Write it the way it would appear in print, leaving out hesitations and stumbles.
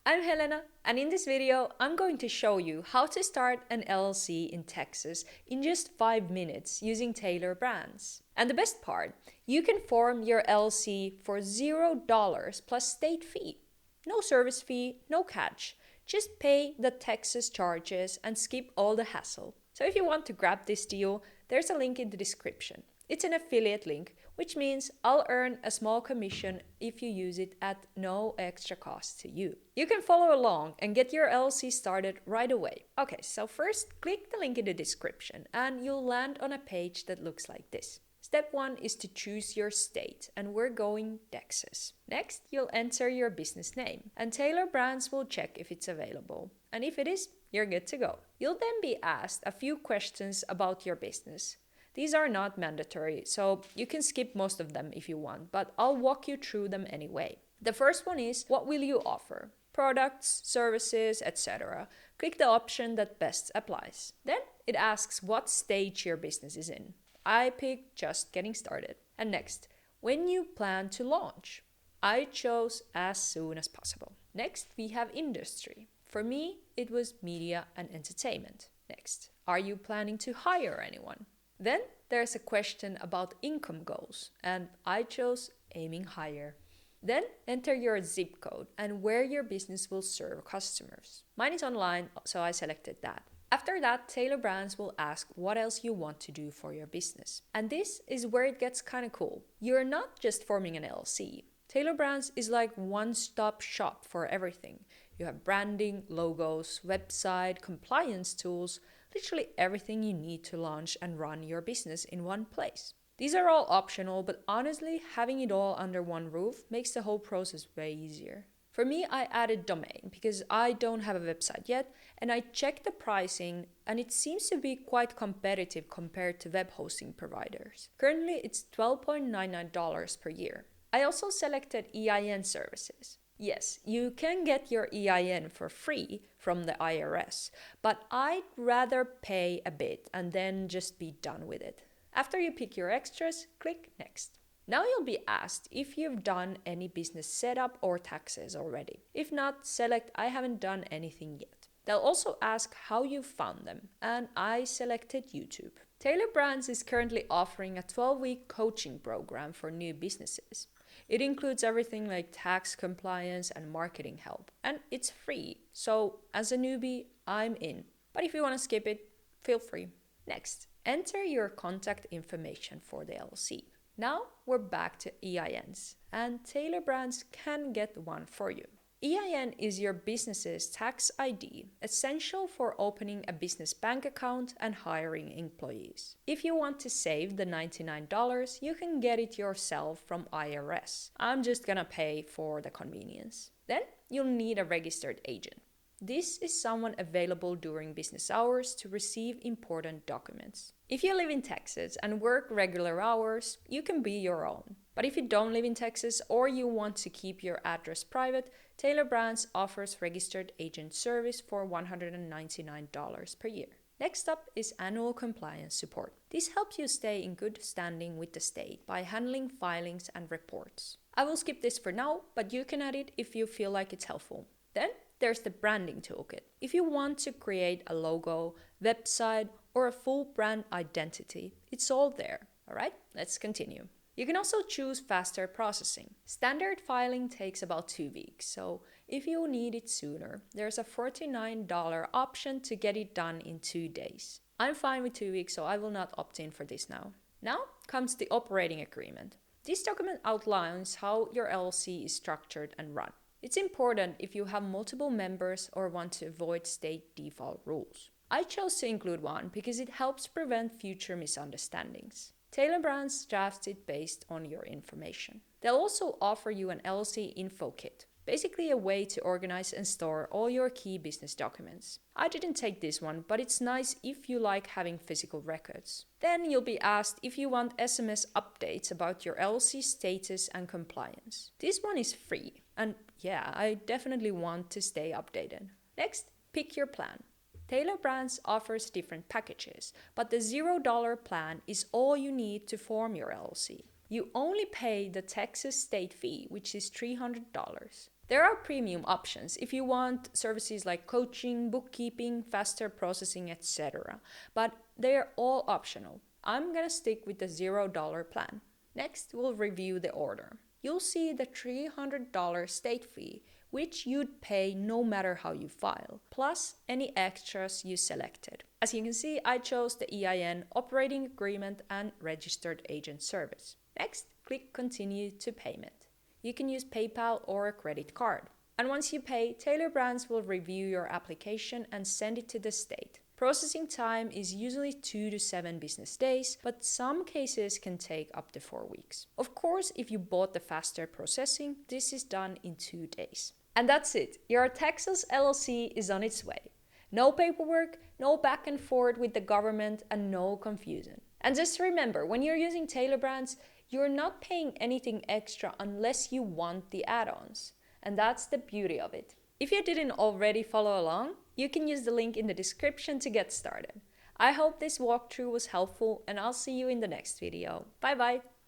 I'm Helena, and in this video, I'm going to show you how to start an LLC in Texas in just 5 minutes using Tailor Brands. And the best part, you can form your LLC for $0 plus state fee. No service fee, no catch. Just pay the Texas charges and skip all the hassle. So if you want to grab this deal, there's a link in the description. It's an affiliate link, which means I'll earn a small commission if you use it at no extra cost to you. You can follow along and get your LLC started right away. Okay, so first click the link in the description and you'll land on a page that looks like this. Step 1 is to choose your state, and we're going Texas. Next, you'll enter your business name, and Tailor Brands will check if it's available. And if it is, you're good to go. You'll then be asked a few questions about your business. These are not mandatory, so you can skip most of them if you want, but I'll walk you through them anyway. The first one is, what will you offer? Products, services, etc. Click the option that best applies. Then it asks what stage your business is in. I picked just getting started. And next, when you plan to launch. I chose as soon as possible. Next, we have industry. For me, it was media and entertainment. Next, are you planning to hire anyone? Then there's a question about income goals, and I chose aiming higher. Then enter your zip code and where your business will serve customers. Mine is online, so I selected that. After that, Tailor Brands will ask what else you want to do for your business. And this is where it gets kind of cool. You're not just forming an LLC. Tailor Brands is like one-stop shop for everything. You have branding, logos, website, compliance tools, literally everything you need to launch and run your business in one place. These are all optional, but honestly, having it all under one roof makes the whole process way easier. For me, I added domain because I don't have a website yet, and I checked the pricing and it seems to be quite competitive compared to web hosting providers. Currently, it's $12.99 per year. I also selected EIN services. Yes, you can get your EIN for free from the IRS, but I'd rather pay a bit and then just be done with it. After you pick your extras, click Next. Now you'll be asked if you've done any business setup or taxes already. If not, select I haven't done anything yet. They'll also ask how you found them, and I selected YouTube. Tailor Brands is currently offering a 12-week coaching program for new businesses. It includes everything like tax compliance and marketing help, and it's free. So as a newbie, I'm in. But if you want to skip it, feel free. Next, enter your contact information for the LLC. Now we're back to EINs, and Tailor Brands can get one for you. EIN is your business's tax ID, essential for opening a business bank account and hiring employees. If you want to save the $99, you can get it yourself from IRS. I'm just gonna pay for the convenience. Then you'll need a registered agent. This is someone available during business hours to receive important documents. If you live in Texas and work regular hours, you can be your own. But if you don't live in Texas or you want to keep your address private, Tailor Brands offers registered agent service for $199 per year. Next up is annual compliance support. This helps you stay in good standing with the state by handling filings and reports. I will skip this for now, but you can add it if you feel like it's helpful. Then there's the branding toolkit. If you want to create a logo, website, or a full brand identity, it's all there. All right, let's continue. You can also choose faster processing. Standard filing takes about 2 weeks, so if you need it sooner, there's a $49 option to get it done in 2 days. I'm fine with 2 weeks, so I will not opt in for this now. Now comes the operating agreement. This document outlines how your LLC is structured and run. It's important if you have multiple members or want to avoid state default rules. I chose to include one because it helps prevent future misunderstandings. Tailor Brands drafts it based on your information. They'll also offer you an LLC info kit, basically a way to organize and store all your key business documents. I didn't take this one, but it's nice if you like having physical records. Then you'll be asked if you want SMS updates about your LLC status and compliance. This one is free, and yeah, I definitely want to stay updated. Next, pick your plan. Tailor Brands offers different packages, but the $0 plan is all you need to form your LLC. You only pay the Texas state fee, which is $300. There are premium options if you want services like coaching, bookkeeping, faster processing, etc. But they are all optional. I'm gonna stick with the $0 plan. Next, we'll review the order. You'll see the $300 state fee, which you'd pay no matter how you file, plus any extras you selected. As you can see, I chose the EIN, operating agreement, and registered agent service. Next, click Continue to Payment. You can use PayPal or a credit card. And once you pay, Tailor Brands will review your application and send it to the state. Processing time is usually 2 to 7 business days, but some cases can take up to 4 weeks. Of course, if you bought the faster processing, this is done in 2 days. And that's it. Your Texas LLC is on its way. No paperwork, no back and forth with the government, and no confusion. And just remember, when you're using Tailor Brands, you're not paying anything extra unless you want the add-ons. And that's the beauty of it. If you didn't already follow along, you can use the link in the description to get started. I hope this walkthrough was helpful, and I'll see you in the next video. Bye bye!